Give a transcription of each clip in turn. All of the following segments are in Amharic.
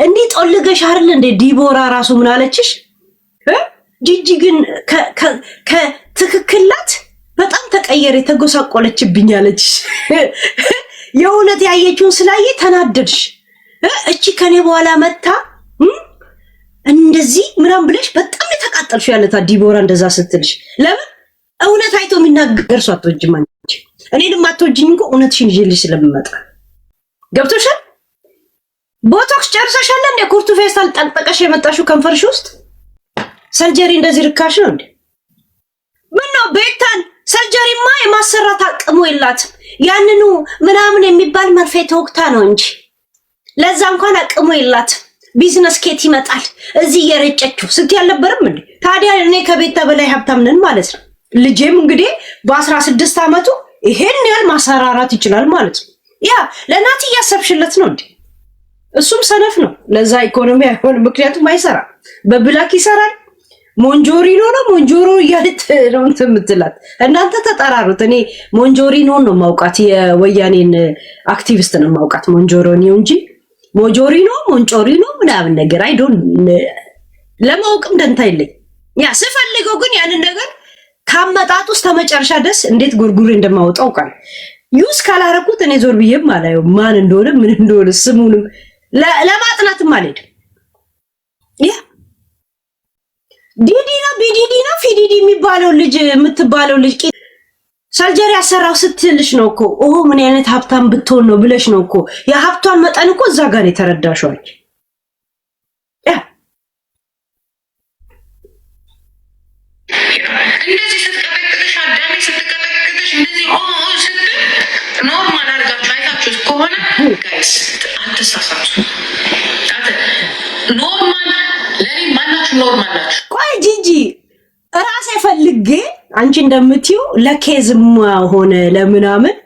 እንዴ ጦልገሽ አይደል እንዴ ዲቦራ ራሱ ምን አለችሽ? ጂጂ ግን ከትክክላት በጣም ተቀየረ ተጎሳቆለችብኝ አለችሽ። የእውነት ያየችውን ስላየ ተናደድሽ። እቺ ከኔ በኋላ መታ እንደዚህ ምናምን ብለሽ በጣም የተቃጠልሽ ያለታ ዲቦራ እንደዛ ስትልሽ ለምን እውነት አይቶ የሚናገር ሰው አትወጂም አንቺ። እኔንም አትወጂኝ እኮ እውነትሽን ይዤልሽ ስለምመጣ ገብቶሻል። ቦቶክስ ጨርሰሻል እንደ ኩርቱ ፌስታል ጠቅጠቀሽ የመጣሽው ከንፈርሽ ውስጥ ሰርጀሪ እንደዚህ ርካሽ ነው እንዴ? ምነው ቤታን ሰርጀሪማ የማሰራት አቅሙ የላትም። ያንኑ ምናምን የሚባል መርፌ ተወቅታ ነው እንጂ ለዛ እንኳን አቅሙ የላትም። ቢዝነስ ኬት ይመጣል እዚህ የረጨችው ስትይ አልነበረም እንዴ? ታዲያ እኔ ከቤታ በላይ ሀብታም ነን ማለት ነው። ልጄም እንግዲህ በ16 ዓመቱ ይሄን ያህል ማሰራራት ይችላል ማለት ነው። ያ ለናቲ እያሰብሽለት ነው እንዴ? እሱም ሰነፍ ነው። ለዛ ኢኮኖሚ አይሆንም፣ ምክንያቱም አይሰራም። በብላክ ይሰራል። ሞንጆሪኖ ነው ሞንጆሮ እያልት ነው የምትላት። እናንተ ተጠራሩት። እኔ ሞንጆሪኖ ነው ማውቃት፣ የወያኔን አክቲቪስት ነው ማውቃት ሞንጆሪኖ እንጂ ሞጆሪኖ ሞንጮሪኖ ምናምን ነገር አይዶን ለማውቅም ደንታ የለኝ። ያ ስፈልገው ግን ያንን ነገር ካመጣጡ ውስጥ ተመጨረሻ ደስ እንዴት ጉርጉሬ እንደማወጣው ቃል ዩስ ካላረኩት እኔ ዞር ብዬም አላየው ማን እንደሆነ ምን እንደሆነ ስሙንም ለማጥናትም አልሄድም። ያ ዲዲና ቢዲዲና ፊዲዲ የሚባለው ልጅ የምትባለው ልጅ ሰርጀሪ ያሰራው ስትልሽ ነው እኮ ኦ ምን አይነት ሀብታም ብትሆን ነው ብለሽ ነው እኮ የሀብቷን መጠን እኮ እዛ ጋር የተረዳሽው። እንደዚህ ስትቀጠቅጥሽ አዳሜ ስትቀጠቅጥሽ እንደዚህ ስትል ኖርማል አድርጋችሁ አይታችሁት ከሆነ ጋይስ አትሳሳቱ። ኖርማል ለኔ ማናችሁ ኖርማል ናችሁ። ቆይ ጂጂ ራሴ ፈልጌ አንቺ እንደምትዩ ለኬዝም ሆነ ለምናምን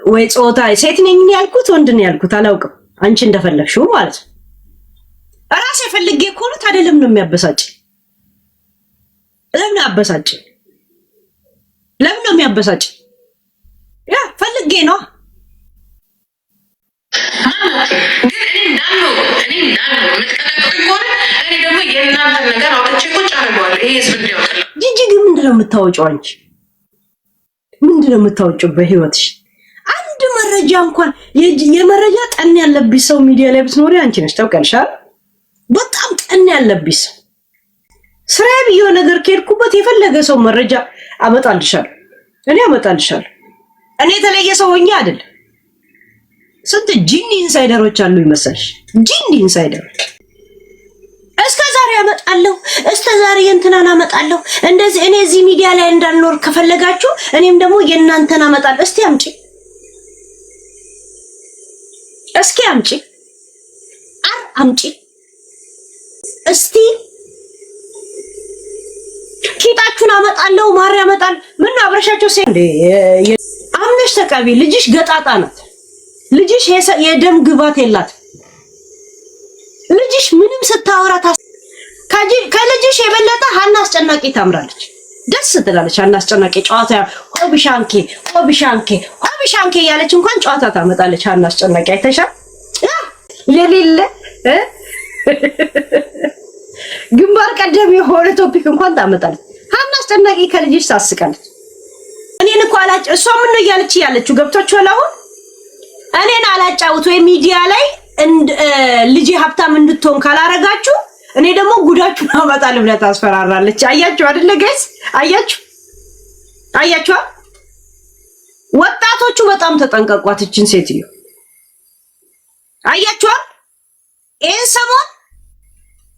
ወይ ጾታ ሴት ነኝ ያልኩት ወንድ ነኝ ያልኩት አላውቅም። አንቺ እንደፈለግሽው ማለት ነው። ራሴ ፈልጌ እኮ ነው። ታዲያ ለምን ነው የሚያበሳጭ? ለምን አበሳጭ? ለምን ነው የሚያበሳጭ? ያ ፈልጌ ነው። ግን እኔ እንዳለው የምትቀጠቅጡኝ ከሆነ እኔ ደግሞ የእናንተን ነገር አውጥቼ ቁጭ አደርገዋለሁ። ይሄ ህዝብ እንዲያውቅልኝ። ጂጂ ግን ምንድነው የምታወጪው? አንቺ ምንድነው የምታወጪው በህይወትሽ? አንድ መረጃ እንኳን የመረጃ ጠን ያለብሽ ሰው ሚዲያ ላይ ብትኖሪ አንቺ ነሽ። ታውቂያለሽ አይደል? በጣም ጠን ያለብሽ ሰው ስራዬ ብዬ ነገር ከሄድኩበት የፈለገ ሰው መረጃ አመጣልሻለሁ። እኔ አመጣልሻለሁ። እኔ የተለየ ሰው ሆኜ አይደል። ስንት ጂኒ ኢንሳይደሮች አሉ ይመስልሽ? ጂኒ ኢንሳይደሮች እስከ ዛሬ አመጣለሁ፣ እስከ ዛሬ እንትናን አመጣለሁ። እንደዚህ እኔ እዚህ ሚዲያ ላይ እንዳልኖር ከፈለጋችሁ እኔም ደግሞ የእናንተን አመጣለሁ። እስቲ አምጪ፣ እስኪ አምጪ፣ አምጪ እስቲ ኪጣችሁን አመጣለሁ። ማርያም አመጣለሁ። ምን አብረሻቸው ሲል አምነሽ ተቀቢ። ልጅሽ ገጣጣ ናት። ልጅሽ የደም ግባት የላት። ልጅሽ ምንም ስታወራ ከልጅሽ የበለጠ ሀና አስጨናቂ ታምራለች፣ ደስ ትላለች። ሀና አስጨናቂ ጨዋታ ሆብሻንኬ ሆብሻንኬ ሆብሻንኬ ያለች እንኳን ጨዋታ ታመጣለች። ሀና አስጨናቂ አይተሻል? የሌለ ግንባር ቀደም የሆነ ቶፒክ እንኳን ታመጣለች። ሀና አስጨናቂ ከልጅሽ ታስቃለች። እኔን እኮ አላጭ እሷ ምን ነው እያለች ያለችው ገብቷችኋል? አሁን እኔን አላጫውት ወይ ሚዲያ ላይ ልጅ ሀብታም እንድትሆን ካላረጋችሁ እኔ ደግሞ ጉዳችሁን አመጣለሁ ብላ ታስፈራራለች። አያችሁ አይደለ ጋይስ? አያችሁ። ወጣቶቹ በጣም ተጠንቀቋት እችን ሴትዮ። አያችሁ ይሄን ሰሞን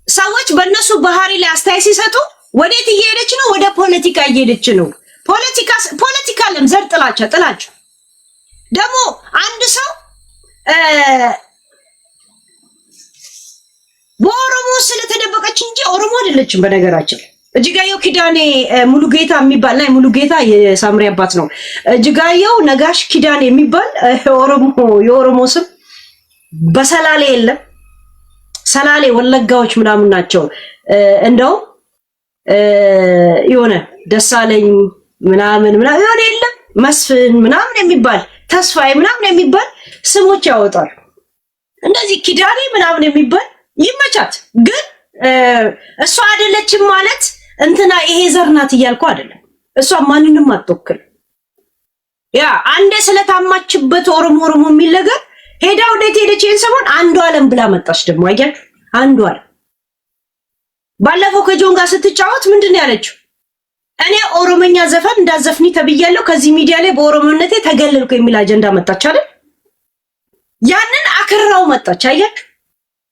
ሰዎች በእነሱ ባህሪ ላይ አስተያየት ሲሰጡ ወዴት እየሄደች ነው? ወደ ፖለቲካ እየሄደች ነው። ፖለቲካ ለም ዘር ጥላቻ ደግሞ አንድ ሰው በኦሮሞ ስለተደበቀች እንጂ ኦሮሞ አይደለችም። በነገራችን እጅጋየሁ ኪዳኔ ሙሉጌታ የሚባል ላይ ሙሉጌታ የሳምሪ አባት ነው። እጅጋየሁ ነጋሽ ኪዳኔ የሚባል የኦሮሞ ስም በሰላሌ የለም። ሰላሌ ወለጋዎች ምናምን ናቸው። እንደው የሆነ ደሳለኝ ምናምን የሆነ የለም መስፍን ምናምን የሚባል ተስፋዬ ምናምን የሚባል ስሞች ያወጣሉ። እንደዚህ ኪዳኔ ምናምን የሚባል ይመቻት። ግን እሷ አይደለችም ማለት እንትና ይሄ ዘርናት እያልኩ አይደለም። እሷ ማንንም አትወክል። ያ አንዴ ስለታማችበት ኦሮሞ የሚል ነገር ሄዳ ወዴት ሄደች? ሰሞን አንዱ ዓለም ብላ መጣች። ደግሞ አያችሁ አንዱ ዓለም ባለፈው ከጆን ጋር ስትጫወት ምንድን ነው ያለችው? እኔ ኦሮሞኛ ዘፈን እንዳዘፍኒ ተብያለሁ፣ ከዚህ ሚዲያ ላይ በኦሮሞነቴ ተገለልኩ የሚል አጀንዳ መጣች አይደል? ያንን አክራው መጣች። አያችሁ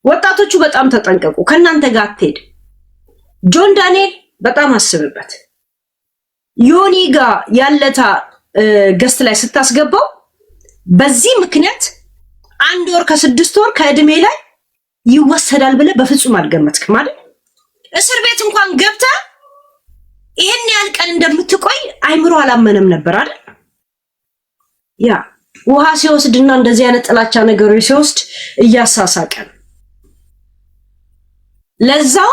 ወጣቶቹ በጣም ተጠንቀቁ። ከናንተ ጋር አትሄድ። ጆን ዳንኤል በጣም አስብበት። ዮኒ ጋር ያለታ ገስት ላይ ስታስገባው በዚህ ምክንያት 1 ወር ከ6 ወር ከእድሜ ላይ ይወሰዳል ብለ በፍጹም አልገመትክም ማለት እስር ቤት እንኳን ገብታ ይሄን ያህል ቀን እንደምትቆይ አይምሮ አላመነም ነበር አይደል? ያ ውሃ ሲወስድና እንደዚህ አይነት ጥላቻ ነገሮች ሲወስድ እያሳሳቀ ለዛው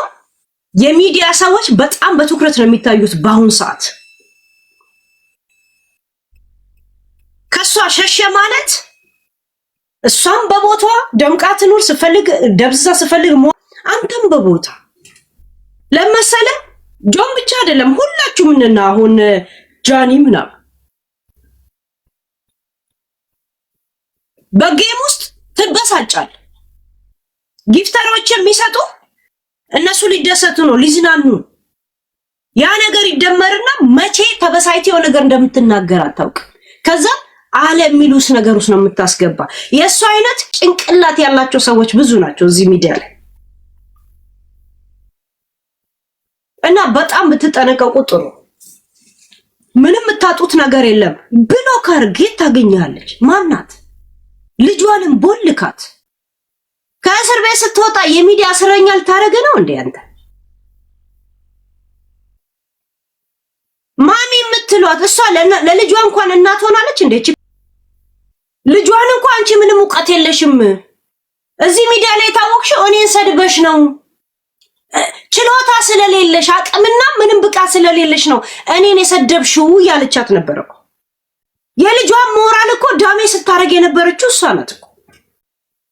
የሚዲያ ሰዎች በጣም በትኩረት ነው የሚታዩት በአሁን ሰዓት። ከሷ ሸሸ ማለት እሷም በቦታዋ ደምቃ ትኑር፣ ስፈልግ ደብዛ ስፈልግ አንተም በቦታ ለመሰለ ጆን ብቻ አይደለም ሁላችሁም እንና አሁን ጃኒ ምናምን በጌም ውስጥ ትበሳጫል። ጊፍተሮች የሚሰጡ እነሱ ሊደሰቱ ነው ሊዝናኑ። ያ ነገር ይደመርና መቼ ተበሳይተው ነገር እንደምትናገር አታውቅ። ከዛ አለ የሚሉስ ነገር ውስጥ ነው የምታስገባ። የእሱ አይነት ጭንቅላት ያላቸው ሰዎች ብዙ ናቸው እዚህ ሚዲያ ላይ እና በጣም ብትጠነቀቁ ጥሩ። ምንም የምታጡት ነገር የለም። ብሎክ አድርጌ ታገኛለች። ማናት? ልጇንም ቦልካት። ከእስር ቤት ስትወጣ የሚዲያ እስረኛ ልታረገ ነው እንዴ አንተ? ማሚ የምትሏት እሷ ለልጇ እንኳን እናት ሆናለች እንዴ? ልጇን እንኳን አንቺ ምንም ዕውቀት የለሽም። እዚህ ሚዲያ ላይ ታወቅሽው እኔን ሰድበሽ ነው። ችሎታ ስለሌለሽ አቅምና ምንም ብቃት ስለሌለሽ ነው እኔን የሰደብሽው ያለቻት ነበር እኮ። የልጇን ሞራል እኮ ዳሜ ስታረግ የነበረችው እሷ ናት እኮ።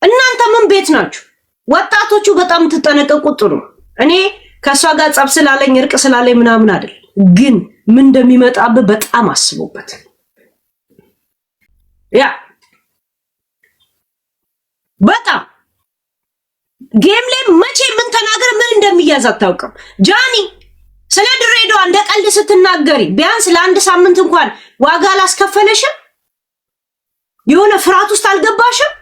እናንተ ምን ቤት ናችሁ? ወጣቶቹ በጣም ተጠነቀቁ ጥሩ። እኔ ከሷ ጋር ጸብ ስላለኝ እርቅ ስላለኝ ምናምን አይደል፣ ግን ምን እንደሚመጣብህ በጣም አስቡበት። ያ በጣም ጌም ላይ መቼ ምን ተናገር ምን እንደሚያዝ አታውቅም። ጃኒ ስለ ድሬዳዋ እንደ ቀልድ ስትናገሪ ቢያንስ ለአንድ ሳምንት እንኳን ዋጋ አላስከፈለሽም? የሆነ ፍርሃት ውስጥ አልገባሽም?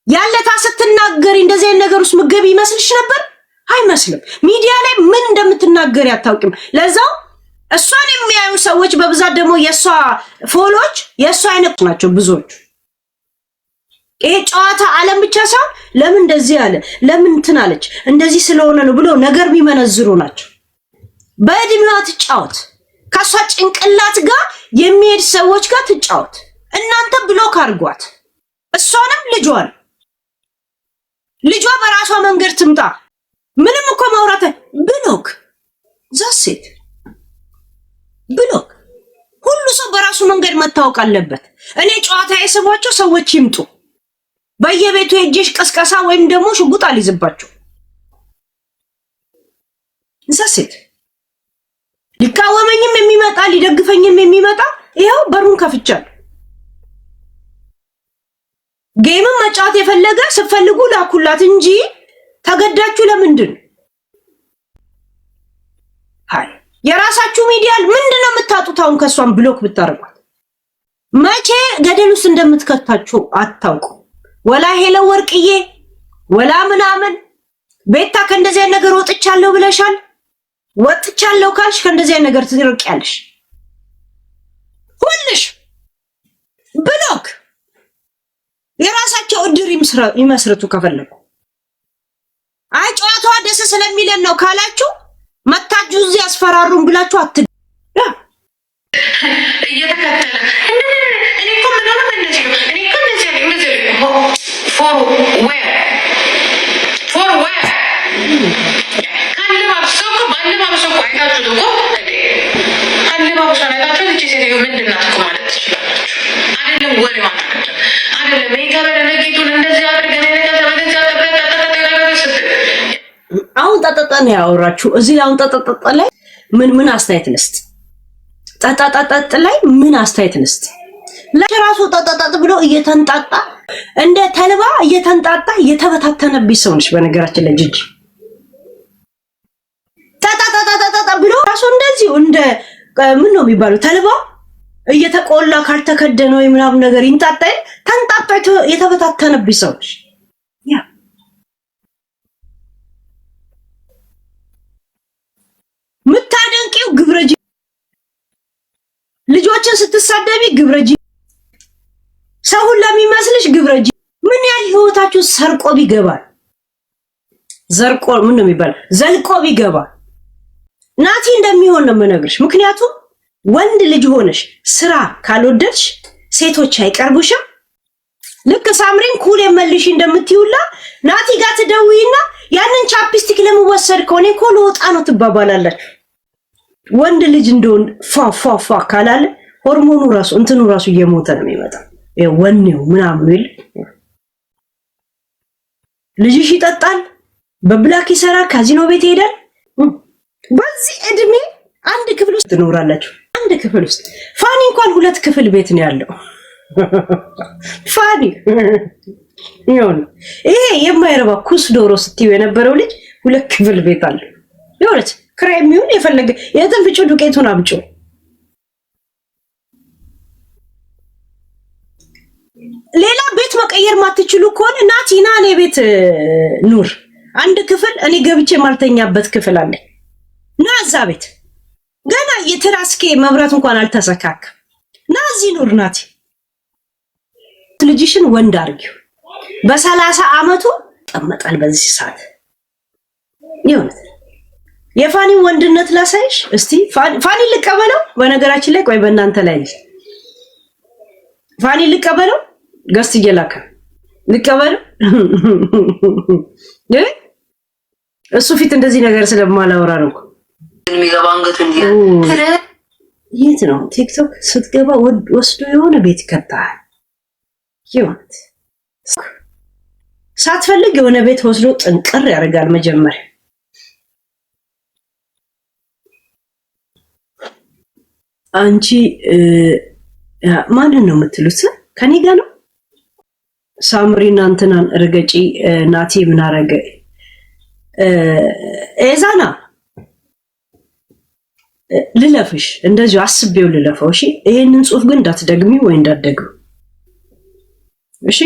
ያለታ ስትናገሪ እንደዚህ አይነት ነገር ውስጥ ምገብ ይመስልሽ ነበር? አይመስልም። ሚዲያ ላይ ምን እንደምትናገሪ አታውቅም። ለዛው እሷን የሚያዩ ሰዎች በብዛት ደግሞ የሷ ፎሎዎች የሷ አይነት ናቸው ብዙዎች። ይሄ ጨዋታ ዓለም ብቻ ሳይሆን ለምን እንደዚህ አለ ለምን ትናለች እንደዚህ ስለሆነ ነው ብሎ ነገር ቢመነዝሩ ናቸው። በእድሜዋ ትጫወት፣ ከሷ ጭንቅላት ጋር የሚሄድ ሰዎች ጋር ትጫወት። እናንተ ብሎክ አድርጓት። እሷንም ልጇ በራሷ መንገድ ትምጣ። ምንም እኮ ማውራት ብሎክ ዛሴት ብሎክ። ሁሉ ሰው በራሱ መንገድ መታወቅ አለበት። እኔ ጨዋታ የስቧቸው ሰዎች ይምጡ። በየቤቱ ሄጄሽ ቀስቀሳ ወይም ደግሞ ሽጉጥ አልይዝባቸው። ዛሴት ሊቃወመኝም የሚመጣ ሊደግፈኝም የሚመጣ ይሄው በሩን ከፍቻለሁ። ጌምን መጫወት የፈለገ ስትፈልጉ ላኩላት እንጂ ተገዳችሁ ለምንድን? ሃይ የራሳችሁ ሚዲያ ምንድነው የምታጡት? አሁን ከሷን ብሎክ ብታረጓት መቼ ገደል ውስጥ እንደምትከታችሁ አታውቁ። ወላ ሄለ ወርቅዬ ወላ ምናምን ቤታ ከእንደዚህ አይነት ነገር ወጥቻለሁ ብለሻል። ወጥቻለሁ ካልሽ ከእንደዚህ አይነት ነገር ትርቂያለሽ። ሁልሽ ብሎክ የራሳቸው እድር ይመስርቱ ከፈለጉ። አይ ጨዋታዋ ደስ ስለሚለን ነው ካላችሁ መታችሁ እዚህ ያስፈራሩን ብላችሁ አት እየተከተለ እኔ እኮ ምንም እንደዚህ ነው። እኔ እኮ እንደዚህ for where ካለባብሰው እኮ ባለባብሰው እኮ አይታችሁት እኮ ካለባብሰው አይታችሁት እቺ ሴትዮ ምንድን ናት እኮ ማለት ትችላላችሁ። አይደለም ወሬ ማለት አይደለም ይሄ ከበደ ጠጠጠ ነው ያወራችሁ። እዚህ ላይ አሁን ጠጠጠ ላይ ምን አስተያየት ልስጥ? ጠጠጠ ላይ ምን አስተያየት ልስጥ? ለራሱ ጠጠጠ ብሎ እየተንጣጣ እንደ ተልባ እየተንጣጣ እየተበታተነብኝ ሰው ነሽ። በነገራችን ላይ ጂጂ ጠጠጠ ብሎ ራሱ እንደዚህ እንደ ምን ነው የሚባለው ተልባ እየተቆላ ካልተከደነ ወይ ምናምን ነገር ይንጣጣል። ተንጣጣ የተበታተነብኝ ሰው ነሽ። ያ ምታደንቂው ግብረጂ ልጆችን ስትሳደቢ ግብረጂ ሰውን ለሚመስልሽ ግብረጂ ምን ያህል ህይወታችሁ ሰርቆ ቢገባል ዘርቆ ምን ነው የሚባለው ዘልቆ ቢገባል ናቲ እንደሚሆን ነው የምነግርሽ። ምክንያቱም ወንድ ልጅ ሆነሽ ስራ ካልወደድሽ ሴቶች አይቀርቡሽም። ልክ ሳምሪን ኩል የመልሽ እንደምትይውላ ናቲ ጋር ትደውይና ያንን ቻፕስቲክ ለመወሰድ ከሆነ እኮ ልወጣ ነው ትባባላላችሁ። ወንድ ልጅ እንደሆነ ፋ ካላለ ሆርሞኑ ራሱ እንትኑ ራሱ እየሞተ ነው የሚመጣው። ወኔው ምናምን ይል ልጅሽ ይጠጣል፣ በብላክ ይሰራ፣ ካዚኖ ቤት ይሄዳል። በዚህ እድሜ አንድ ክፍል ውስጥ ትኖራላችሁ። አንድ ክፍል ውስጥ ፋኒ እንኳን 2 ክፍል ቤት ነው ያለው። ፋኒ ይሄ የማይረባ ኩስ ዶሮ ስትይው የነበረው ልጅ 2 ክፍል ቤት አለ። ይኸውልህ ክሬም ይሁን የፈለገ የትንፍጩ ዱቄቱን አምጪ። ሌላ ቤት መቀየር ማትችሉ ከሆነ ናቲና እኔ ቤት ኑር። አንድ ክፍል እኔ ገብቼ ማልተኛበት ክፍል አለ። ና እዛ ቤት ገና የትራስኬ መብራት እንኳን አልተሰካከም። ና እዚህ ኑር ናቲ። ልጅሽን ወንድ አርጊው። በ30 አመቱ ጠመጣል በዚህ ሰዓት ይሁን። የፋኒን ወንድነት ላሳይሽ እስቲ። ፋኒ ልቀበለው። በነገራችን ላይ ቆይ በእናንተ ላይ ፋኒ ልቀበለው። ገስት እየላከ ልቀበለው። እሱ ፊት እንደዚህ ነገር ስለማላወራ ነው የሚገባ አንገቱ እንዴ። የት ነው ቲክቶክ ስትገባ ወስዶ የሆነ ቤት ይከታል። ይወት ሳትፈልግ የሆነ ቤት ወስዶ ጥንቅር ያደርጋል መጀመሪያ። አንቺ ማንን ነው የምትሉት? ከኔ ጋር ነው ሳምሪና እንትናን እርገጪ። ናቲ ምን አረገ? ኤዛና ልለፍሽ እንደዚሁ አስቤው ልለፈው። እሺ ይሄንን ጽሁፍ ግን እንዳትደግሚ ወይ እንዳትደግሚ እሺ።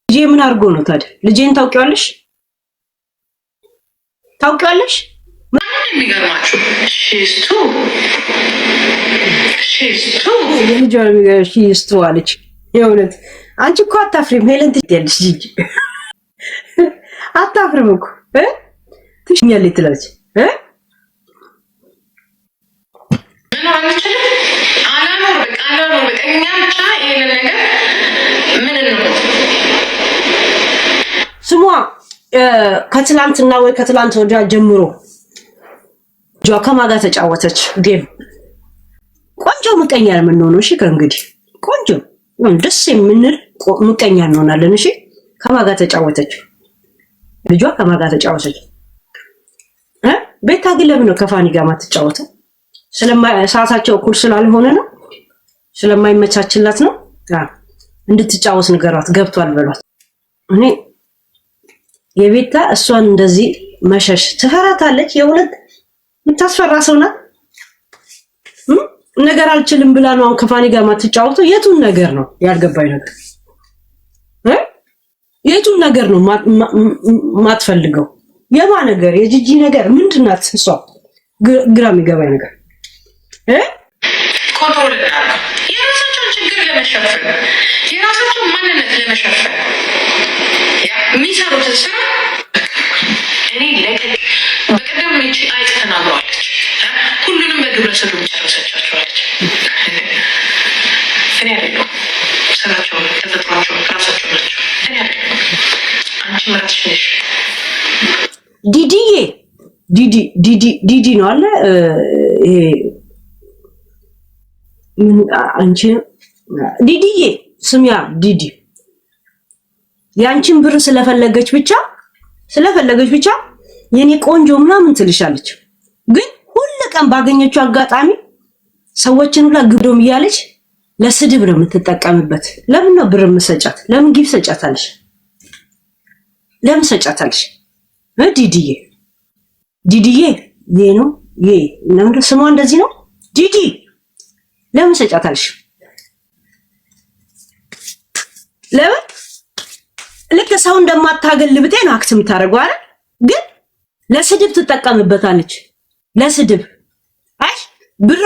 ልጄ ምን አድርጎ ነው ታዲያ? ልጄን ታውቂዋለሽ? ታውቂዋለሽ? ማን የሚገርማችሁ ሺስቱ ሺስቱ አለች። የእውነት አንቺ እኮ አታፍሪም። ሄለን ትያለሽ ጂጂ አታፍሪም እኮ ትሽኛለች ትላለች ስሟ ከትላንትና ወይ ከትላንት ወዲያ ጀምሮ ከማጋ ተጫወተች ጌም። ቆንጆ ምቀኛ ነው የምንሆነው። እሺ ከእንግዲህ ቆንጆ ደስ የምንል ምቀኛ እንሆናለን። እሺ ከማጋ ተጫወተች ልጇ ከማጋ ተጫወተች። ቤታ ግን ለምን ነው ከፋኒ ጋር ማትጫወተው? ሰዓታቸው እኩል ስላልሆነ ነው፣ ስለማይመቻችላት ነው። እንድትጫወት ንገሯት፣ ገብቷል በሏት። እኔ የቤታ እሷን እንደዚህ መሸሽ ትፈራታለች። የእውነት የምታስፈራ ሰው ናት። ነገር አልችልም ብላ ነው አሁን ከፋኒ ጋር ማትጫወተው። የቱን ነገር ነው ያልገባኝ ነገር? የቱን ነገር ነው ማትፈልገው? የማ ነገር? የጂጂ ነገር ምንድናት? እሷ ግራ የሚገባኝ ነገር ኮንትሮል የራሳቸውን ችግር ለመሸፈን የራሳቸውን ማንነት ለመሸፈን የሚሰሩትን ስራ እኔ በቀደም ይቺ አይጥ ተናግረዋለች። ሁሉንም በግብረ ሰዶም ጨረሰቻቸዋለች። እኔ አይደለሁ ስራቸውን ተፈጥሯቸውን ራሳቸው ናቸው። እኔ አይደለሁ። አንቺ ምራትሽ ነሽ። ዲዲዬ ዲዲ ነው አለ ይሄ አንቺ ዲዲዬ ስሚያ ዲዲ ያንቺን ብር ስለፈለገች ብቻ የኔ ቆንጆ ምናምን ትልሻለች። ግን ሁሉ ቀን ባገኘችው አጋጣሚ ሰዎችን ሁላ ግብዶም እያለች ለስድብ ነው የምትጠቀምበት። ለምን ነው ብር የምትሰጫት? ለምን ጊፍ ሰጫታለሽ? ለምን ሰጫታለሽ? ዲዲዬ ይሄ ነው ይሄ ነው ስሟ እንደዚህ ነው። ዲዲ ለምን ሰጫታለሽ? ለምን ልክ ሰው እንደማታገል ብጤ ነው አክት የምታደርገው አይደል? ግን ለስድብ ትጠቀምበታለች። ለስድብ አይ ብር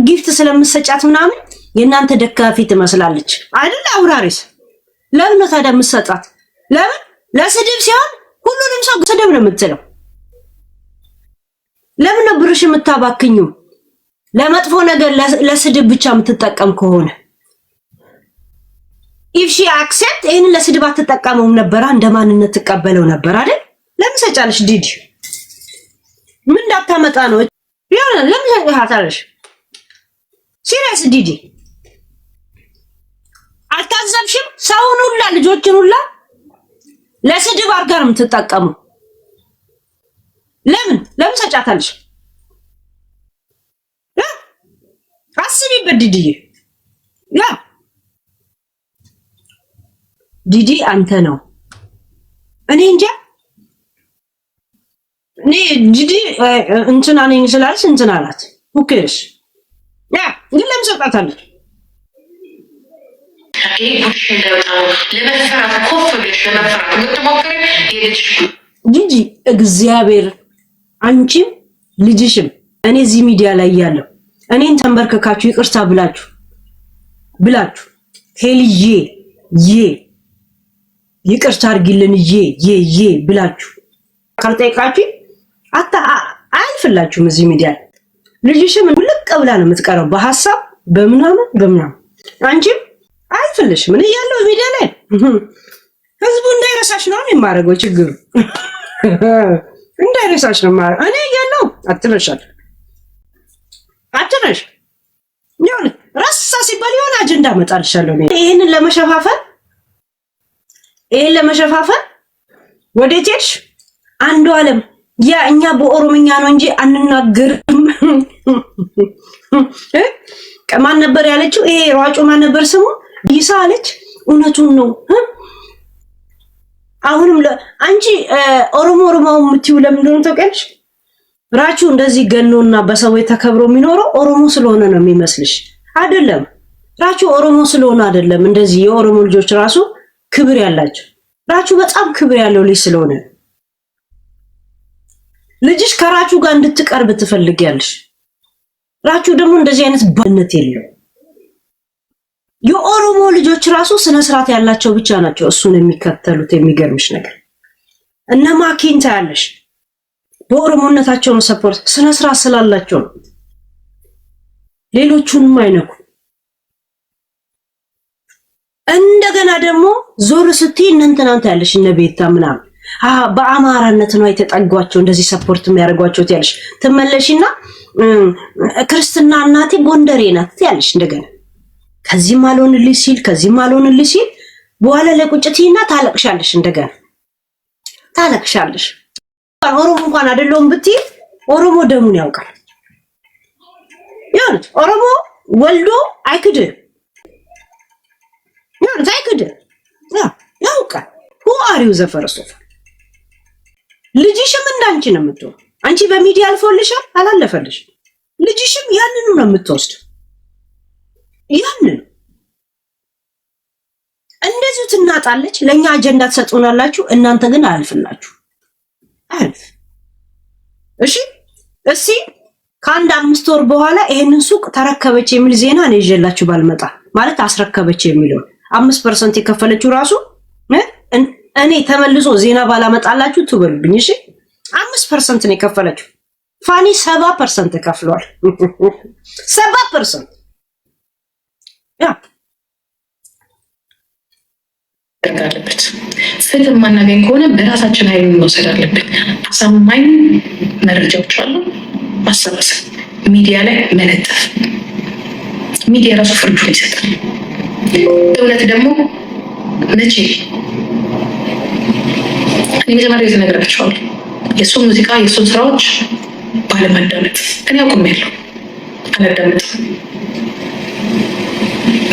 ጊፍት ስለምሰጫት ምናምን የእናንተ ደጋፊ ትመስላለች አይደል? አውራሪስ ለምን ነው ታዲያ የምትሰጣት? ለምን ለስድብ ሲሆን ሁሉንም ሰው ስድብ ነው የምትለው። ለምን ነው ብርሽ የምታባክኙ? ለመጥፎ ነገር ለስድብ ብቻ የምትጠቀም ከሆነ if she accept ይሄን ለስድብ አትጠቀመውም ነበር፣ እንደ ማንነት ተቀበለው ነበር አይደል? ለምን ሰጫለሽ? ዲዲ ምን እንዳታመጣ ነው ያለ ለምን ሰጫለሽ? ሲሪየስ ዲዲ አልታዘብሽም? ሰውን ሁላ ልጆችን ሁላ ለስድብ አድርጋ ነው የምትጠቀሙ። ለምን ሰጫታለሽ? አስቢበት ዲዲ። ያ ዲዲ አንተ ነው እኔ እንጃ። እኔ ዲዲ እንትና ነኝ ስላልሽ እንትና ናት ኡኬሽ። ያ ግን ለምን ሰጣታለች? ይሄ ቡሽ እንደበጣው ለመፈራት ኮፍ ብለሽ ለመፈራት የምትሞክሪ ይሄች ዲዲ እግዚአብሔር አንቺም ልጅሽም እኔ እዚህ ሚዲያ ላይ ያለው እኔን ተንበርከካችሁ ይቅርታ ብላችሁ ሄልዬ ይቅርታ አድርጊልን ብላችሁ ካልጠይቃችሁ አልፍላችሁም። እዚህ ሚዲያ ልጅሽም ልቅ ብላ ነው የምትቀረው በሐሳብ በምናምን አንቺም አይፍልሽ ምን ያለው ሚዲያ ላይ ህዝቡ እንዳይረሳሽ ነው የማደርገው። ችግሩ እንዳይረሳሽ ነው ማለት እኔ ያለው አትረሻል ይሁን ረሳ ሲባል የሆነ አጀንዳ መጣልሻለሁ። ይሄንን ለመሸፋፈን ወዴት ሄድሽ? አንዱ ዓለም ያ እኛ በኦሮምኛ ነው እንጂ አንናገርም። ማን ነበር ያለችው? ይሄ ሯጩ ማን ነበር ስሙ? ይሳ አለች። እውነቱን ነው። አሁንም አንቺ ኦሮሞ የምትይው ለምን እንደሆነ ታውቂያለሽ? ራቹ እንደዚህ ገኖና በሰው ተከብሮ የሚኖረው ኦሮሞ ስለሆነ ነው የሚመስልሽ? አይደለም። ራቹ ኦሮሞ ስለሆነ አይደለም። እንደዚህ የኦሮሞ ልጆች ራሱ ክብር ያላቸው ራቹ በጣም ክብር ያለው ልጅ ስለሆነ ልጅሽ ከራቹ ጋር እንድትቀርብ ትፈልጊያለሽ። ራቹ ደግሞ እንደዚህ አይነት ባነት የለው። የኦሮሞ ልጆች ራሱ ስነ ስርዓት ያላቸው ብቻ ናቸው እሱን የሚከተሉት። የሚገርምሽ ነገር እነ ማኪን ታያለሽ በኦሮሞነታቸው ነው ሰፖርት ስነ ስርዓት ስላላቸው ነው። ሌሎቹንም አይነኩ። እንደገና ደግሞ ዞር ስትይ እናንተናንተ ያለሽ እነ ቤታ ምናምን በአማራነት ነው የተጠጓቸው እንደዚህ ሰፖርት የሚያደርጓቸው ያለሽ። ትመለሽና ክርስትና እናቴ ጎንደሬ ናት ያለሽ። እንደገና ከዚህም አልሆንልሽ ሲል በኋላ ለቁጭትና ታለቅሻለሽ። እንደገና ታለቅሻለሽ። ኦሮሞ እንኳን አይደለም ብትይ ኦሮሞ ደሙን ያውቃል። ያን ኦሮሞ ወልዶ አይክድም። ያውቃል። ሁአሪው ዘፈረሶፍ ልጅሽም እንዳንቺ ነው የምትሆን። አንቺ በሚዲያ አልፎልሻል አላለፈልሽ። ልጅሽም ያንኑ ነው የምትወስድ። ያንኑ እንደዚሁ ትናጣለች። ለኛ አጀንዳ ትሰጡናላችሁ፣ እናንተ ግን አልፍላችሁ አልፍ። እሺ ከአንድ 5 ወር በኋላ ይሄንን ሱቅ ተረከበች የሚል ዜና ነው ይዤላችሁ ባልመጣ ማለት አስረከበች የሚለው 5% የከፈለችው ራሱ እኔ ተመልሶ ዜና ባላመጣላችሁ ትበሉብኝ። እሺ 5% ነው የከፈለችው። ፋኒ 70% ከፍሏል። 70% ያ አለበት። ፍትህ ማናገኝ ከሆነ በራሳችን ኃይል መውሰድ አለብን። አሳማኝ መረጃዎች አሉ ማሰባሰብ፣ ሚዲያ ላይ መለጠፍ። ሚዲያ ራሱ ፍርዱን ይሰጣል። እውነት ደግሞ መቼ እኔ መጀመሪያ እነግራቸዋለሁ። የእሱን ሙዚቃ የእሱን ስራዎች ባለማዳመጥ እኔ አቁሜያለሁ፣ አላዳምጥም።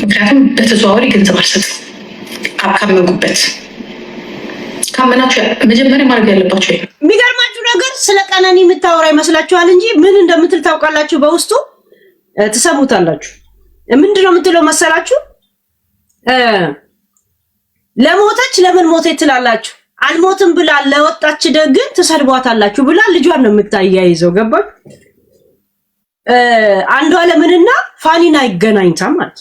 ምክንያቱም በተዘዋዋሪ ገንዘብ አልሰጥም። ካመንኩበት ካመናችሁ መጀመሪያ ማድረግ ያለባችሁ ይሄ። የሚገርማችሁ ነገር ስለ ቀነኒ የምታወራ ይመስላችኋል እንጂ ምን እንደምትል ታውቃላችሁ? በውስጡ ትሰሙታላችሁ። ምንድን ነው የምትለው መሰላችሁ? ለሞተች ለምን ሞተች ትላላችሁ? አልሞትም ብላ ለወጣች ደግን ትሰድቧታላችሁ ብላ ልጇን ነው የምታያይዘው። ገባች? አንዷ ለምንና ፋኒና ይገናኝታ ማለት